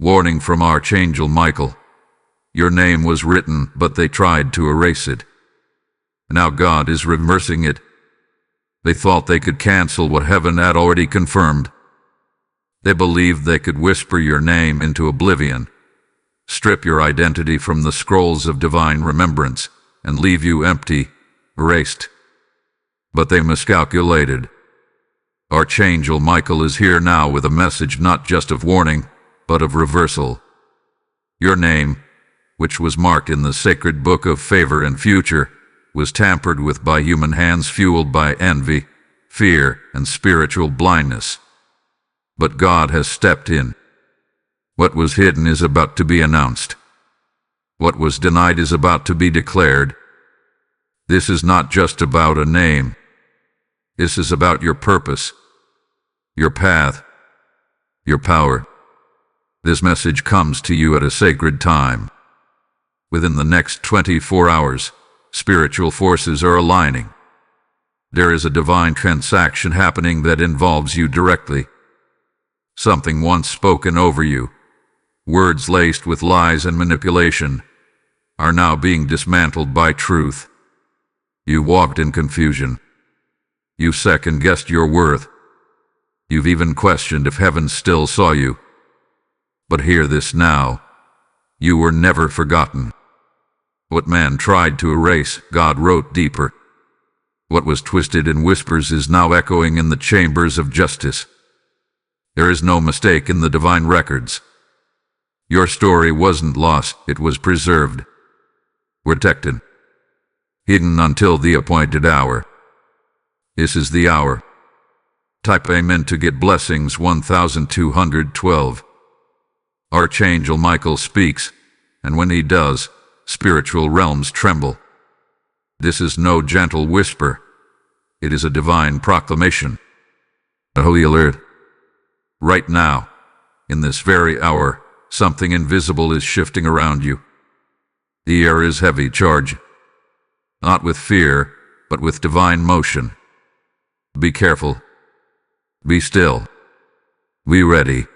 Warning from Archangel Michael. Your name was written, but they tried to erase it. Now God is reversing it. They thought they could cancel what heaven had already confirmed. They believed they could whisper your name into oblivion, strip your identity from the scrolls of divine remembrance, and leave you empty, erased. But they miscalculated. Archangel Michael is here now with a message not just of warning, but of reversal. Your name, which was marked in the sacred book of favor and future, was tampered with by human hands fueled by envy, fear, and spiritual blindness. But God has stepped in. What was hidden is about to be announced. What was denied is about to be declared. This is not just about a name. This is about your purpose, your path, your power. This message comes to you at a sacred time. Within the next 24 hours, spiritual forces are aligning. There is a divine transaction happening that involves you directly. Something once spoken over you, words laced with lies and manipulation, are now being dismantled by truth. You walked in confusion. You second-guessed your worth. You've even questioned if heaven still saw you. But hear this now. You were never forgotten. What man tried to erase, God wrote deeper. What was twisted in whispers is now echoing in the chambers of justice. There is no mistake in the divine records. Your story wasn't lost, it was preserved, protected, hidden until the appointed hour. This is the hour. Type Amen to get blessings 1212. Archangel Michael speaks, and when he does, spiritual realms tremble. This is no gentle whisper. It is a divine proclamation. A holy alert. Right now, in this very hour, something invisible is shifting around you. The air is heavy charged, not with fear, but with divine motion. Be careful. Be still. Be ready.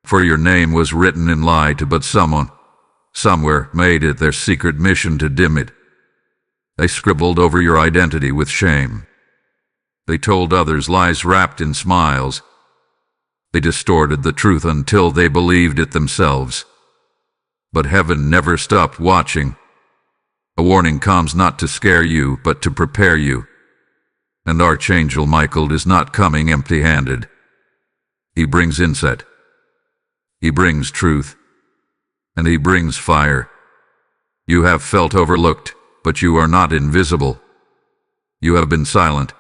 For your name was written in light, but someone, somewhere, made it their secret mission to dim it. They scribbled over your identity with shame. They told others lies wrapped in smiles. They distorted the truth until they believed it themselves. But heaven never stopped watching. A warning comes not to scare you, but to prepare you. And Archangel Michael is not coming empty-handed. He brings insight. He brings truth. And he brings fire. You have felt overlooked, but you are not invisible. You have been silent,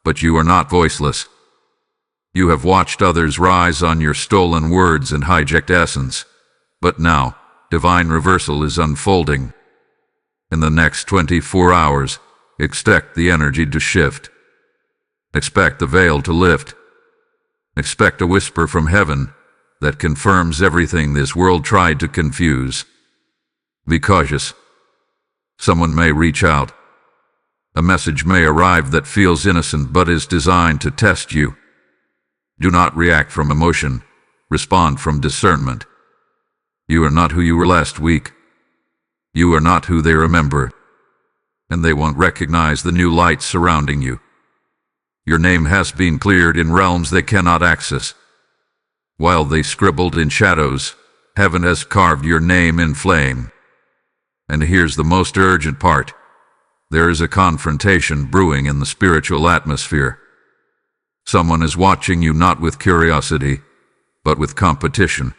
but you are not voiceless. You have watched others rise on your stolen words and hijacked essence. But now, divine reversal is unfolding. In the next 24 hours, expect the energy to shift. Expect the veil to lift. Expect a whisper from heaven that confirms everything this world tried to confuse. Be cautious. Someone may reach out. A message may arrive that feels innocent but is designed to test you. Do not react from emotion. Respond from discernment. You are not who you were last week. You are not who they remember. And they won't recognize the new light surrounding you. Your name has been cleared in realms they cannot access. While they scribbled in shadows, heaven has carved your name in flame. And here's the most urgent part. There is a confrontation brewing in the spiritual atmosphere. Someone is watching you not with curiosity, but with competition.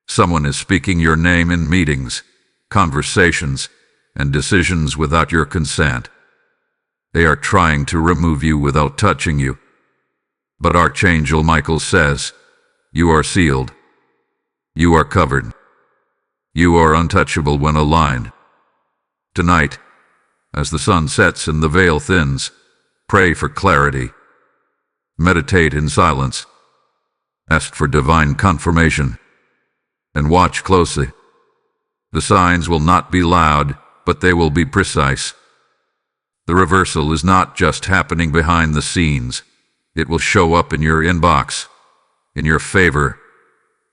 Someone is speaking your name in meetings, conversations, and decisions without your consent. They are trying to remove you without touching you. But Archangel Michael says, you are sealed. You are covered. You are untouchable when aligned. Tonight, as the sun sets and the veil thins, pray for clarity. Meditate in silence. Ask for divine confirmation. And watch closely. The signs will not be loud, but they will be precise. The reversal is not just happening behind the scenes. It will show up in your inbox, in your favor,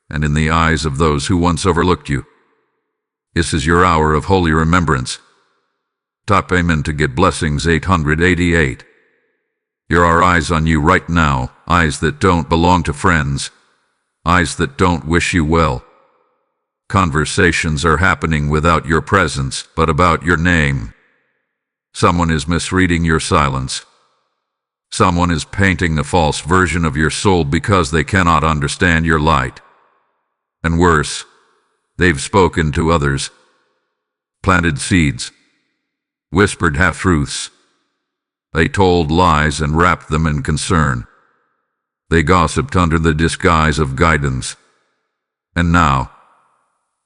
and in the eyes of those who once overlooked you. This is your hour of holy remembrance. Type Amen to get blessings 888. There are eyes on you right now, eyes that don't belong to friends, eyes that don't wish you well. Conversations are happening without your presence, but about your name. Someone is misreading your silence. Someone is painting a false version of your soul because they cannot understand your light. And worse, they've spoken to others, planted seeds, whispered half-truths. They told lies and wrapped them in concern. They gossiped under the disguise of guidance. And now,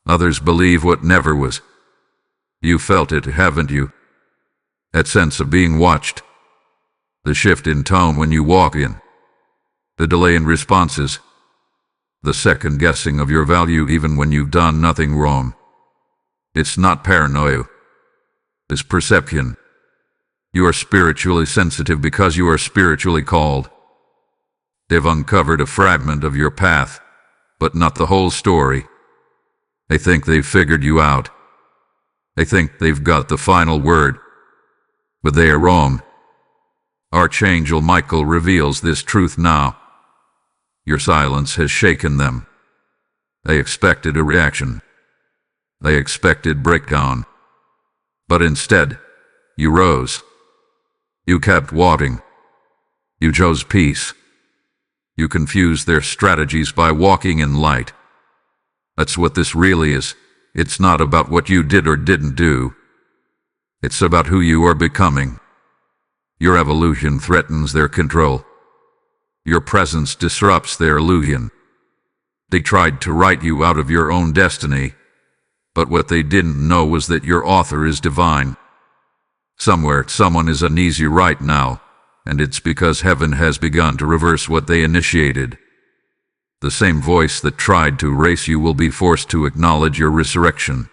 others believe what never was. You felt it, haven't you? That sense of being watched. The shift in tone when you walk in. The delay in responses. The second guessing of your value even when you've done nothing wrong. It's not paranoia. It's perception. You are spiritually sensitive because you are spiritually called. They've uncovered a fragment of your path, but not the whole story. They think they've figured you out. They think they've got the final word. But they are wrong. Archangel Michael reveals this truth now. Your silence has shaken them. They expected a reaction. They expected breakdown. But instead, you rose. You kept walking. You chose peace. You confused their strategies by walking in light. That's what this really is. It's not about what you did or didn't do. It's about who you are becoming. Your evolution threatens their control. Your presence disrupts their illusion. They tried to write you out of your own destiny, but what they didn't know was that your author is divine. Somewhere, someone is uneasy right now, and it's because heaven has begun to reverse what they initiated. The same voice that tried to erase you will be forced to acknowledge your resurrection.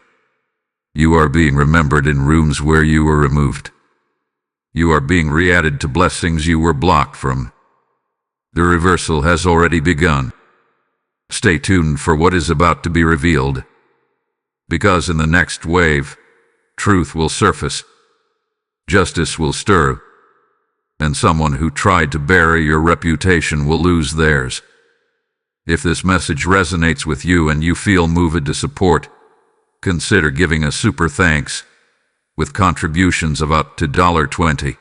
You are being remembered in rooms where you were removed. You are being re-added to blessings you were blocked from. The reversal has already begun. Stay tuned for what is about to be revealed. Because in the next wave, truth will surface. Justice will stir. And someone who tried to bury your reputation will lose theirs. If this message resonates with you and you feel moved to support, consider giving a super thanks with contributions of up to $20.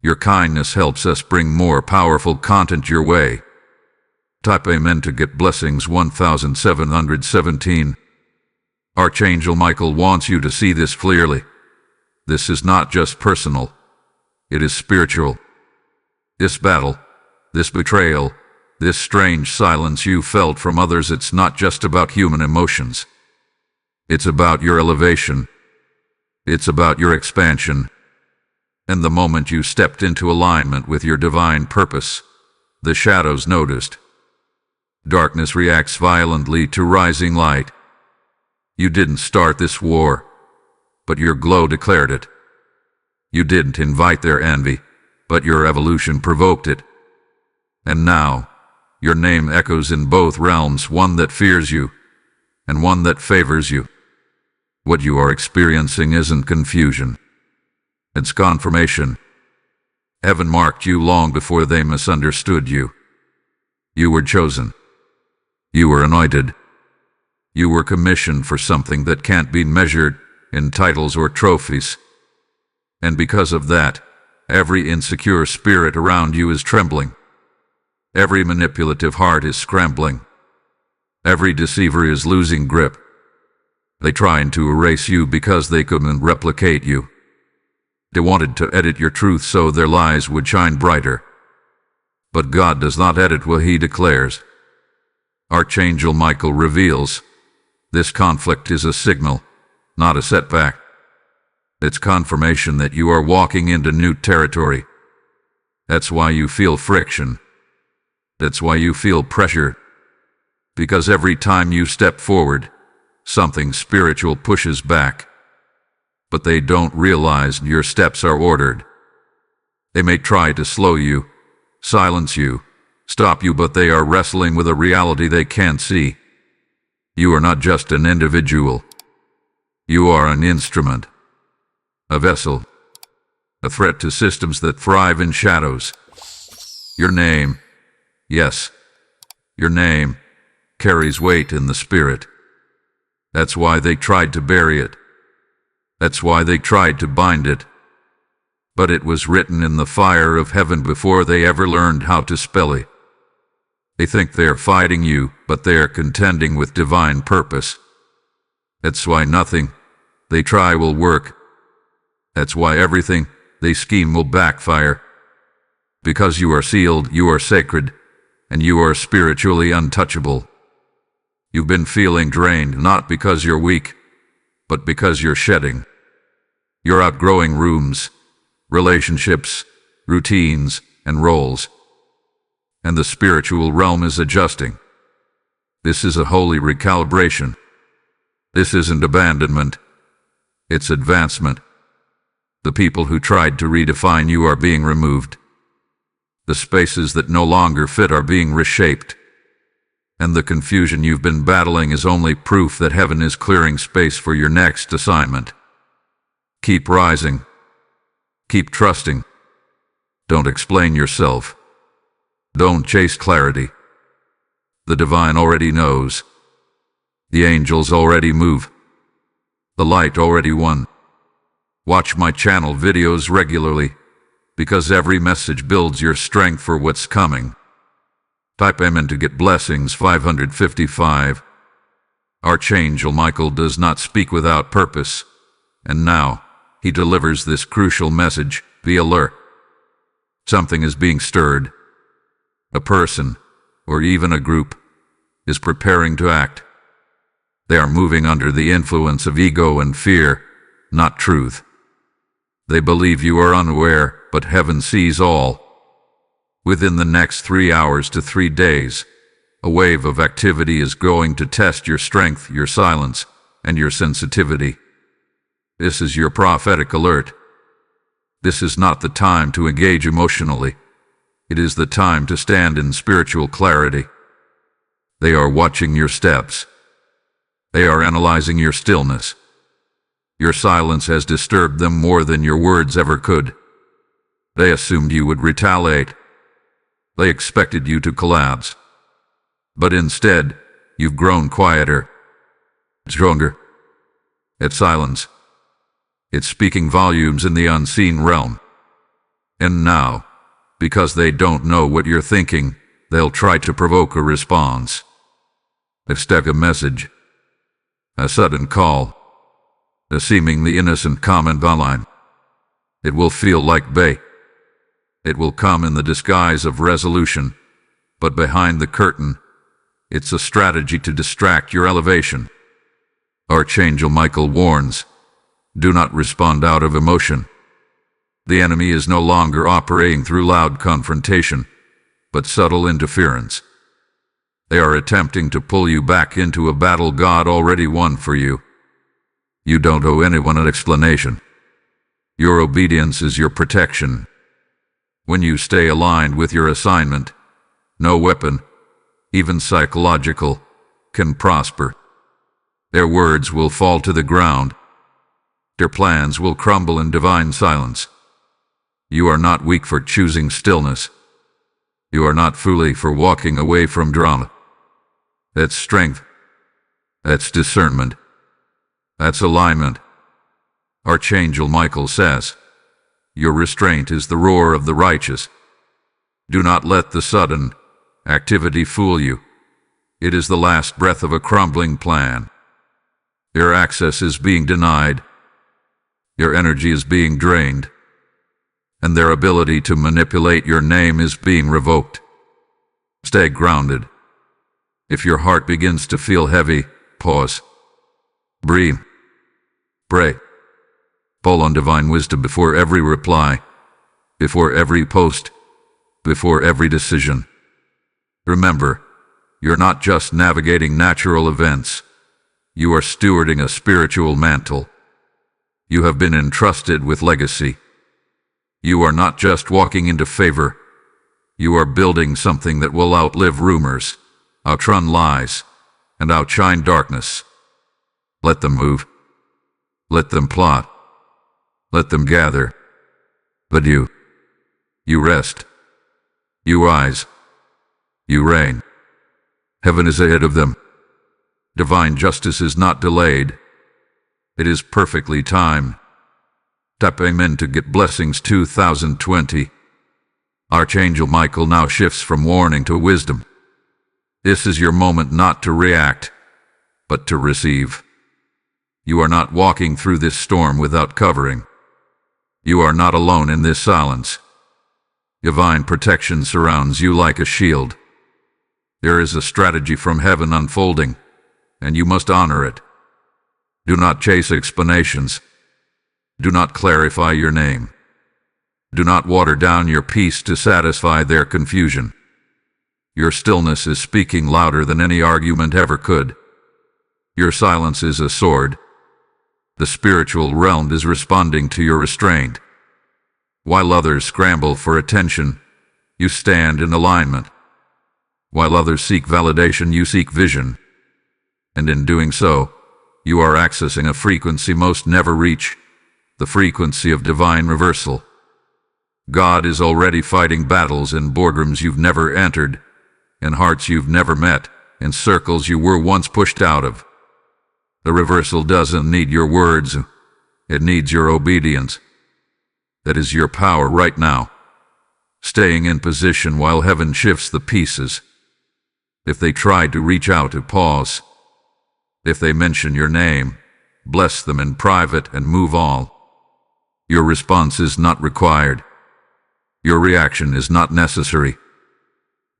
Your kindness helps us bring more powerful content your way. Type Amen to get blessings 1717. Archangel Michael wants you to see this clearly. This is not just personal. It is spiritual. This battle, this betrayal, this strange silence you felt from others, it's not just about human emotions. It's about your elevation. It's about your expansion. And the moment you stepped into alignment with your divine purpose, the shadows noticed. Darkness reacts violently to rising light. You didn't start this war, but your glow declared it. You didn't invite their envy, but your evolution provoked it. And now, your name echoes in both realms, one that fears you, and one that favors you. What you are experiencing isn't confusion. It's confirmation. Heaven marked you long before they misunderstood you. You were chosen. You were anointed. You were commissioned for something that can't be measured in titles or trophies. And because of that, every insecure spirit around you is trembling. Every manipulative heart is scrambling. Every deceiver is losing grip. They tried to erase you because they couldn't replicate you. They wanted to edit your truth so their lies would shine brighter. But God does not edit what He declares. Archangel Michael reveals, this conflict is a signal, not a setback. It's confirmation that you are walking into new territory. That's why you feel friction. That's why you feel pressure. Because every time you step forward, something spiritual pushes back. But they don't realize your steps are ordered. They may try to slow you, silence you, stop you, but they are wrestling with a reality they can't see. You are not just an individual. You are an instrument, a vessel, a threat to systems that thrive in shadows. Your name, yes, your name, carries weight in the spirit. That's why they tried to bury it. That's why they tried to bind it. But it was written in the fire of heaven before they ever learned how to spell it. They think they are fighting you, but they are contending with divine purpose. That's why nothing they try will work. That's why everything they scheme will backfire. Because you are sealed, you are sacred, and you are spiritually untouchable. You've been feeling drained not because you're weak, but because you're shedding. You're outgrowing rooms, relationships, routines, and roles. And the spiritual realm is adjusting. This is a holy recalibration. This isn't abandonment. It's advancement. The people who tried to redefine you are being removed. The spaces that no longer fit are being reshaped. And the confusion you've been battling is only proof that heaven is clearing space for your next assignment. Keep rising. Keep trusting. Don't explain yourself. Don't chase clarity. The divine already knows. The angels already move. The light already won. Watch my channel videos regularly, because every message builds your strength for what's coming. Type Amen to get blessings 555. Archangel Michael does not speak without purpose, and now he delivers this crucial message. Be alert. Something is being stirred. A person, or even a group, is preparing to act. They are moving under the influence of ego and fear, not truth. They believe you are unaware, but heaven sees all. Within the next 3 hours to 3 days, a wave of activity is going to test your strength, your silence, and your sensitivity. This is your prophetic alert. This is not the time to engage emotionally. It is the time to stand in spiritual clarity. They are watching your steps. They are analyzing your stillness. Your silence has disturbed them more than your words ever could. They assumed you would retaliate. They expected you to collapse. But instead, you've grown quieter, stronger. It's silence. It's speaking volumes in the unseen realm. And now, because they don't know what you're thinking, they'll try to provoke a response. Expect a message, a sudden call, a seemingly innocent comment online. It will feel like bait. It will come in the disguise of resolution, but behind the curtain, it's a strategy to distract your elevation. Archangel Michael warns, do not respond out of emotion. The enemy is no longer operating through loud confrontation, but subtle interference. They are attempting to pull you back into a battle God already won for you. You don't owe anyone an explanation. Your obedience is your protection. When you stay aligned with your assignment, no weapon, even psychological, can prosper. Their words will fall to the ground. Their plans will crumble in divine silence. You are not weak for choosing stillness. You are not foolish for walking away from drama. That's strength. That's discernment. That's alignment. Archangel Michael says, your restraint is the roar of the righteous. Do not let the sudden activity fool you. It is the last breath of a crumbling plan. Your access is being denied. Your energy is being drained. And their ability to manipulate your name is being revoked. Stay grounded. If your heart begins to feel heavy, pause. Breathe. Pray. Pull on divine wisdom before every reply, before every post, before every decision. Remember, you're not just navigating natural events. You are stewarding a spiritual mantle. You have been entrusted with legacy. You are not just walking into favor. You are building something that will outlive rumors, outrun lies, and outshine darkness. Let them move. Let them plot. Let them gather. But you rest. You rise. You reign. Heaven is ahead of them. Divine justice is not delayed. It is perfectly timed. Tap Amen to get blessings 2020. Archangel Michael now shifts from warning to wisdom. This is your moment not to react, but to receive. You are not walking through this storm without covering. You are not alone in this silence. Divine protection surrounds you like a shield. There is a strategy from heaven unfolding, and you must honor it. Do not chase explanations. Do not clarify your name. Do not water down your peace to satisfy their confusion. Your stillness is speaking louder than any argument ever could. Your silence is a sword. The spiritual realm is responding to your restraint. While others scramble for attention, you stand in alignment. While others seek validation, you seek vision. And in doing so, you are accessing a frequency most never reach, the frequency of divine reversal. God is already fighting battles in boardrooms you've never entered, in hearts you've never met, in circles you were once pushed out of. The reversal doesn't need your words, it needs your obedience. That is your power right now, staying in position while heaven shifts the pieces. If they try to reach out, to pause. If they mention your name, bless them in private and move on. Your response is not required. Your reaction is not necessary.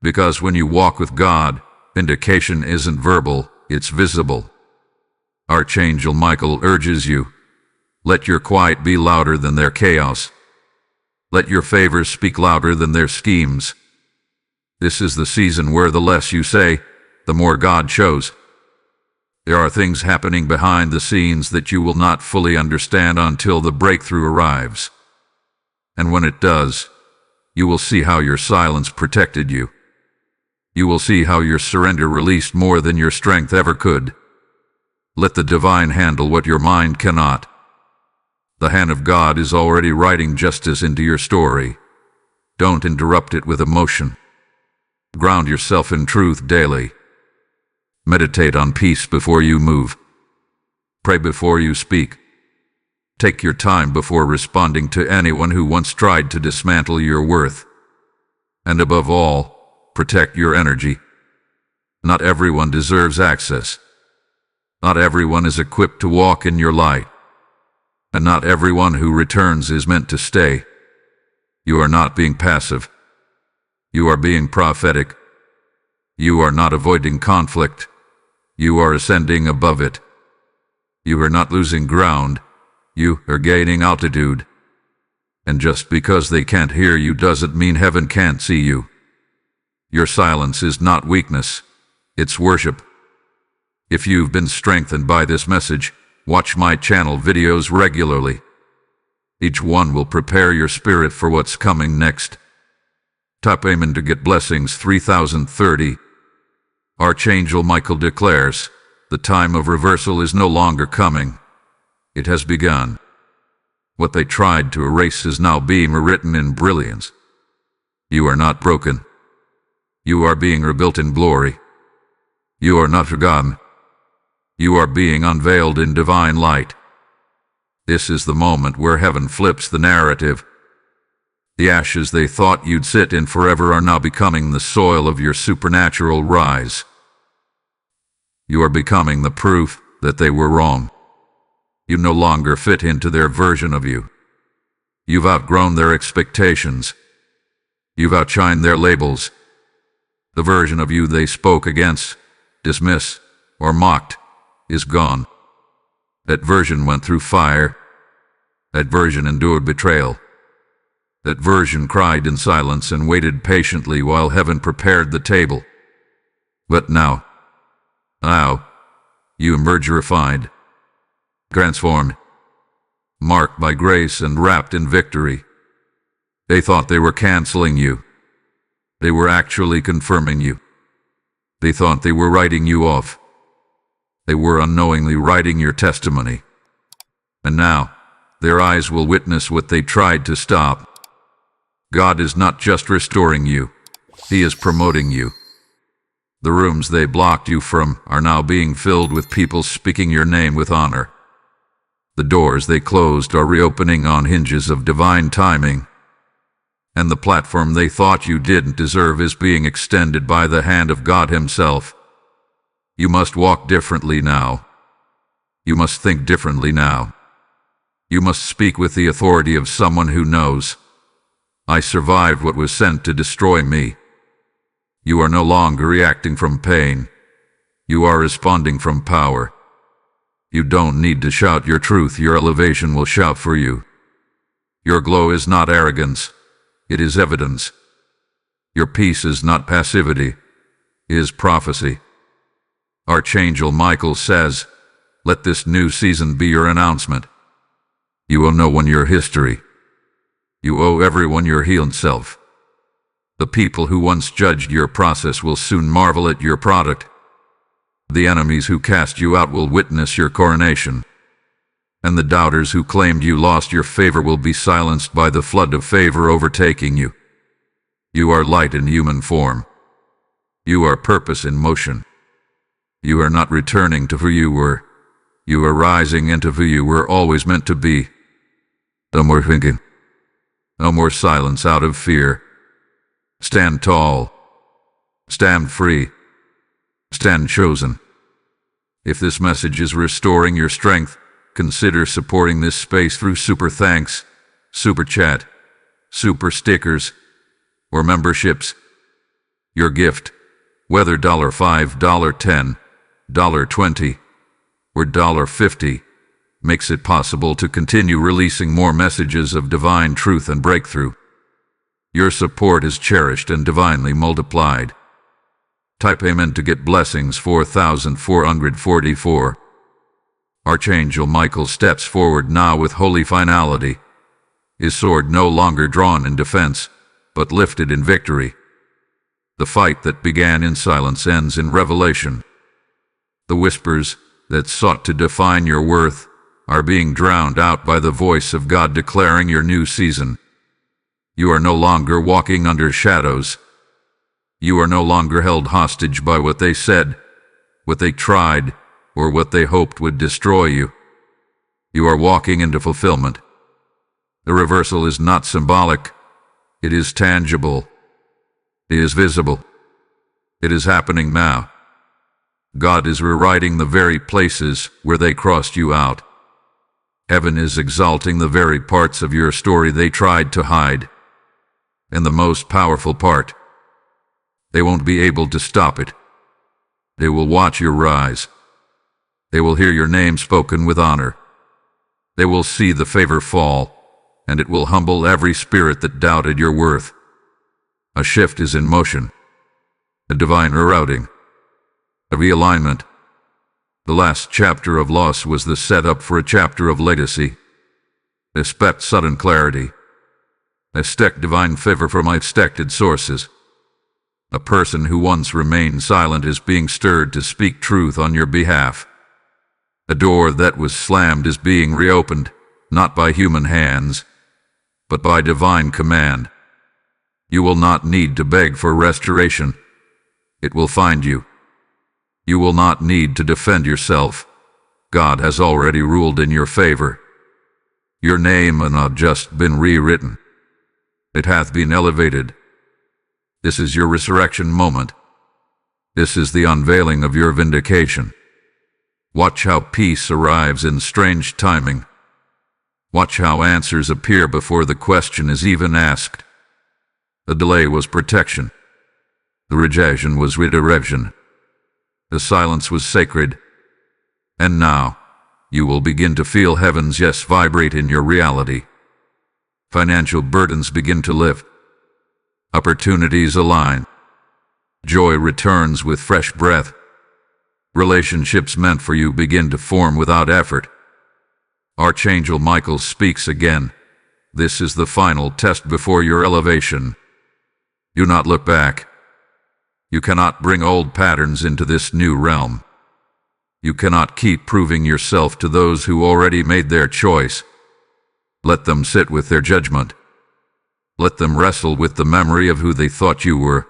Because when you walk with God, vindication isn't verbal, it's visible. Archangel Michael urges you, let your quiet be louder than their chaos. Let your favors speak louder than their schemes. This is the season where the less you say, the more God shows. There are things happening behind the scenes that you will not fully understand until the breakthrough arrives. And when it does, you will see how your silence protected you. You will see how your surrender released more than your strength ever could. Let the divine handle what your mind cannot. The hand of God is already writing justice into your story. Don't interrupt it with emotion. Ground yourself in truth daily. Meditate on peace before you move. Pray before you speak. Take your time before responding to anyone who once tried to dismantle your worth. And above all, protect your energy. Not everyone deserves access. Not everyone is equipped to walk in your light. And not everyone who returns is meant to stay. You are not being passive. You are being prophetic. You are not avoiding conflict. You are ascending above it. You are not losing ground. You are gaining altitude. And just because they can't hear you doesn't mean heaven can't see you. Your silence is not weakness. It's worship. If you've been strengthened by this message, watch my channel videos regularly. Each one will prepare your spirit for what's coming next. Tap Amen to get blessings 3030. Archangel Michael declares, the time of reversal is no longer coming. It has begun. What they tried to erase is now being rewritten in brilliance. You are not broken. You are being rebuilt in glory. You are not forgotten. You are being unveiled in divine light. This is the moment where heaven flips the narrative. The ashes they thought you'd sit in forever are now becoming the soil of your supernatural rise. You are becoming the proof that they were wrong. You no longer fit into their version of you. You've outgrown their expectations. You've outshined their labels. The version of you they spoke against, dismissed, or mocked is gone. That version went through fire. That version endured betrayal. That version cried in silence and waited patiently while heaven prepared the table. But now, you emerge refined, transformed, marked by grace and wrapped in victory. They thought they were canceling you. They were actually confirming you. They thought they were writing you off. They were unknowingly writing your testimony. And now, their eyes will witness what they tried to stop. God is not just restoring you, He is promoting you. The rooms they blocked you from are now being filled with people speaking your name with honor. The doors they closed are reopening on hinges of divine timing. And the platform they thought you didn't deserve is being extended by the hand of God Himself. You must walk differently now. You must think differently now. You must speak with the authority of someone who knows. I survived what was sent to destroy me. You are no longer reacting from pain. You are responding from power. You don't need to shout your truth. Your elevation will shout for you. Your glow is not arrogance. It is evidence. Your peace is not passivity. It is prophecy. Archangel Michael says, let this new season be your announcement. You owe no one your history. You owe everyone your healed self. The people who once judged your process will soon marvel at your product. The enemies who cast you out will witness your coronation. And the doubters who claimed you lost your favor will be silenced by the flood of favor overtaking you. You are light in human form. You are purpose in motion. You are not returning to who you were. You are rising into who you were always meant to be. No more thinking. No more silence out of fear. Stand tall. Stand free. Stand chosen. If this message is restoring your strength, consider supporting this space through super thanks, super chat, super stickers, or memberships. Your gift, whether $5, $10, $20, or $50, makes it possible to continue releasing more messages of divine truth and breakthrough. Your support is cherished and divinely multiplied. Type Amen to get blessings 4,444. Archangel Michael steps forward now with holy finality, his sword no longer drawn in defense, but lifted in victory. The fight that began in silence ends in revelation. The whispers that sought to define your worth are being drowned out by the voice of God declaring your new season. You are no longer walking under shadows. You are no longer held hostage by what they said, what they tried, or what they hoped would destroy you. You are walking into fulfillment. The reversal is not symbolic. It is tangible. It is visible. It is happening now. God is rewriting the very places where they crossed you out. Heaven is exalting the very parts of your story they tried to hide. And the most powerful part, they won't be able to stop it. They will watch your rise. They will hear your name spoken with honor. They will see the favor fall, and it will humble every spirit that doubted your worth. A shift is in motion, a divine rerouting, a realignment. The last chapter of loss was the setup for a chapter of legacy. Expect sudden clarity. Expect divine favor from unexpected sources. A person who once remained silent is being stirred to speak truth on your behalf. A door that was slammed is being reopened, not by human hands, but by divine command. You will not need to beg for restoration. It will find you. You will not need to defend yourself. God has already ruled in your favor. Your name hath not just been rewritten. It hath been elevated. This is your resurrection moment. This is the unveiling of your vindication. Watch how peace arrives in strange timing. Watch how answers appear before the question is even asked. The delay was protection. The rejection was redirection. The silence was sacred. And now, you will begin to feel heaven's yes vibrate in your reality. Financial burdens begin to lift. Opportunities align. Joy returns with fresh breath. Relationships meant for you begin to form without effort. Archangel Michael speaks again. This is the final test before your elevation. Do not look back. You cannot bring old patterns into this new realm. You cannot keep proving yourself to those who already made their choice. Let them sit with their judgment. Let them wrestle with the memory of who they thought you were.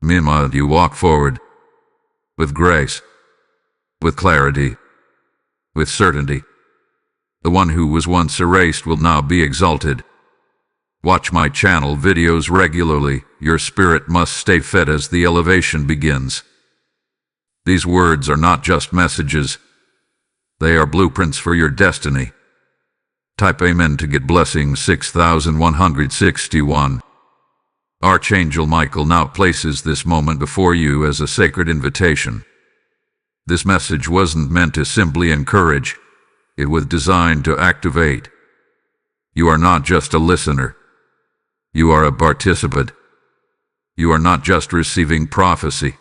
Meanwhile, you walk forward with grace, with clarity, with certainty. The one who was once erased will now be exalted. Watch my channel videos regularly. Your spirit must stay fed as the elevation begins. These words are not just messages. They are blueprints for your destiny. Type Amen to get blessing 6161. Archangel Michael now places this moment before you as a sacred invitation. This message wasn't meant to simply encourage. It was designed to activate. You are not just a listener. You are a participant. You are not just receiving prophecy.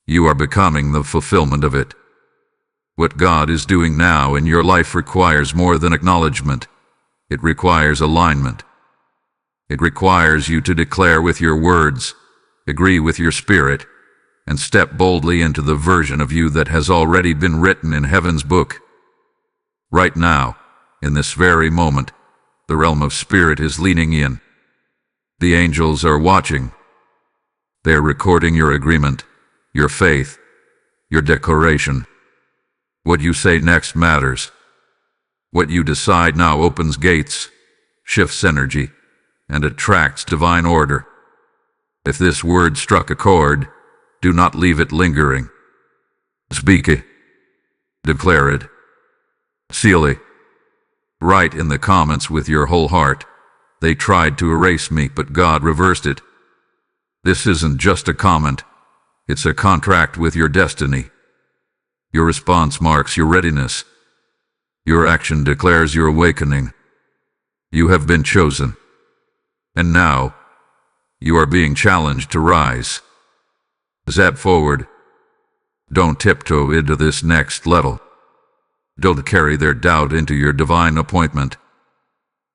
You are becoming the fulfillment of it. What God is doing now in your life requires more than acknowledgement. It requires alignment. It requires you to declare with your words, agree with your spirit, and step boldly into the version of you that has already been written in heaven's book. Right now, in this very moment, the realm of spirit is leaning in. The angels are watching. They are recording your agreement, your faith, your declaration. What you say next matters. What you decide now opens gates, shifts energy, and attracts divine order. If this word struck a chord, do not leave it lingering. Speak it. Declare it. Seal it. Write in the comments with your whole heart. They tried to erase me, but God reversed it. This isn't just a comment. It's a contract with your destiny. Your response marks your readiness. Your action declares your awakening. You have been chosen. And now, you are being challenged to rise. Step forward. Don't tiptoe into this next level. Don't carry their doubt into your divine appointment.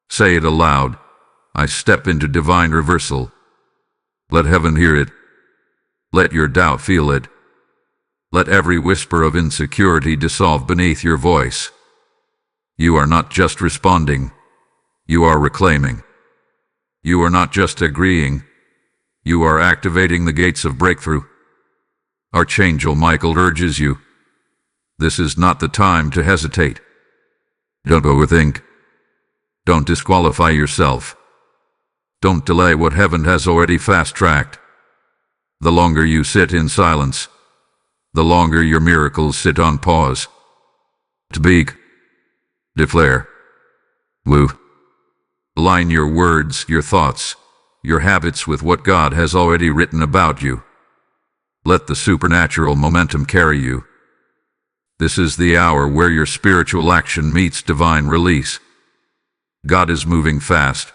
Say it aloud. I step into divine reversal. Let heaven hear it. Let your doubt feel it. Let every whisper of insecurity dissolve beneath your voice. You are not just responding. You are reclaiming. You are not just agreeing. You are activating the gates of breakthrough. Archangel Michael urges you. This is not the time to hesitate. Don't overthink. Don't disqualify yourself. Don't delay what heaven has already fast-tracked. The longer you sit in silence, the longer your miracles sit on pause. Speak. Declare. Woo. Align your words, your thoughts, your habits with what God has already written about you. Let the supernatural momentum carry you. This is the hour where your spiritual action meets divine release. God is moving fast.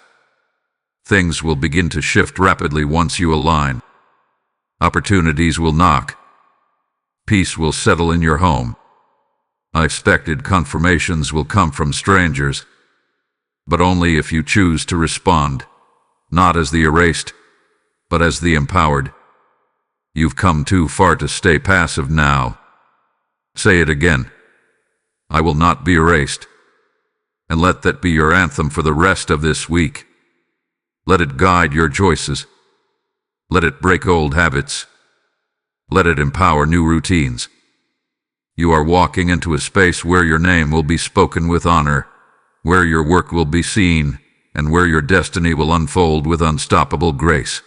Things will begin to shift rapidly once you align. Opportunities will knock. Peace will settle in your home. Unexpected confirmations will come from strangers, but only if you choose to respond, not as the erased, but as the empowered. You've come too far to stay passive now. Say it again. I will not be erased. And let that be your anthem for the rest of this week. Let it guide your choices. Let it break old habits. Let it empower new routines. You are walking into a space where your name will be spoken with honor, where your work will be seen, and where your destiny will unfold with unstoppable grace.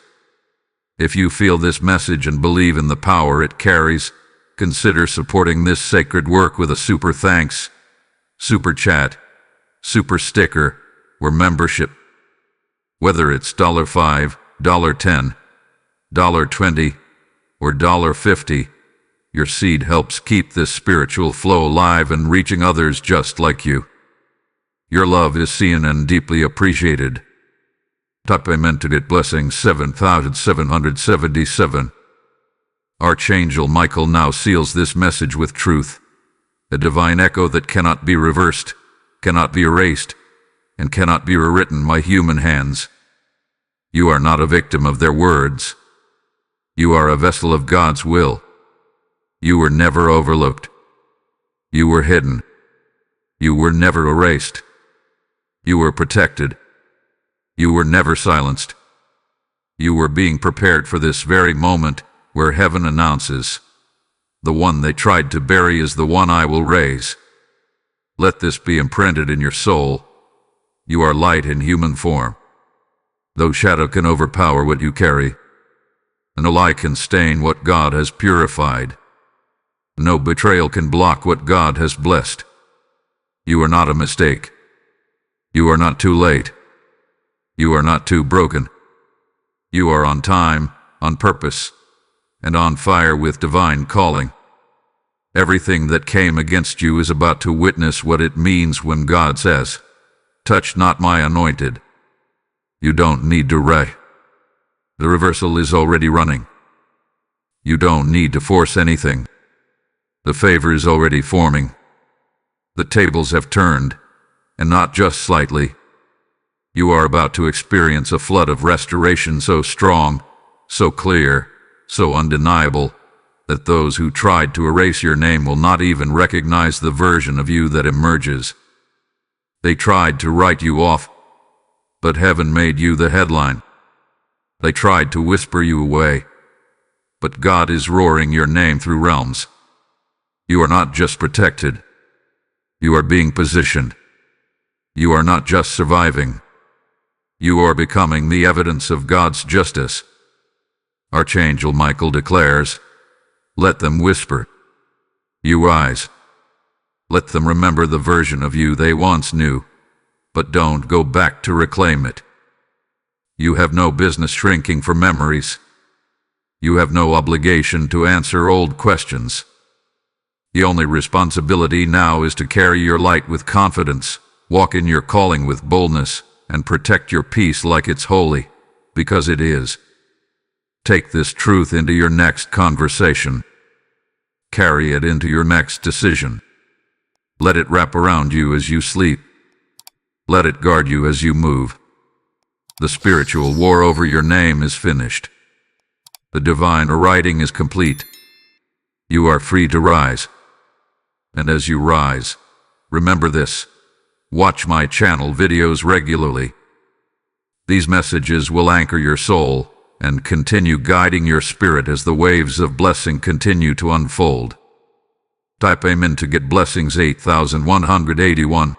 If you feel this message and believe in the power it carries, consider supporting this sacred work with a super thanks, super chat, super sticker, or membership. Whether it's $5, $10, $20, or $50, your seed helps keep this spiritual flow alive and reaching others just like you. Your love is seen and deeply appreciated. Type Amen to get blessing 7777. Archangel Michael now seals this message with truth, a divine echo that cannot be reversed, cannot be erased, and cannot be rewritten by human hands. You are not a victim of their words. You are a vessel of God's will. You were never overlooked. You were hidden. You were never erased. You were protected. You were never silenced. You were being prepared for this very moment where heaven announces, "The one they tried to bury is the one I will raise." Let this be imprinted in your soul. You are light in human form. No shadow can overpower what you carry. No lie can stain what God has purified. No betrayal can block what God has blessed. You are not a mistake. You are not too late. You are not too broken. You are on time, on purpose, and on fire with divine calling. Everything that came against you is about to witness what it means when God says, "Touch not my anointed." You don't need to ray. The reversal is already running. You don't need to force anything. The favor is already forming. The tables have turned, and not just slightly. You are about to experience a flood of restoration so strong, so clear, so undeniable, that those who tried to erase your name will not even recognize the version of you that emerges. They tried to write you off, but heaven made you the headline. They tried to whisper you away, but God is roaring your name through realms. You are not just protected. You are being positioned. You are not just surviving. You are becoming the evidence of God's justice. Archangel Michael declares, "Let them whisper. You rise. Let them remember the version of you they once knew, but don't go back to reclaim it. You have no business shrinking for memories. You have no obligation to answer old questions. The only responsibility now is to carry your light with confidence, walk in your calling with boldness, and protect your peace like it's holy, because it is. Take this truth into your next conversation. Carry it into your next decision. Let it wrap around you as you sleep. Let it guard you as you move. The spiritual war over your name is finished. The divine writing is complete. You are free to rise. And as you rise, remember this: watch my channel videos regularly. These messages will anchor your soul and continue guiding your spirit as the waves of blessing continue to unfold. Type Amen to get blessings 8181.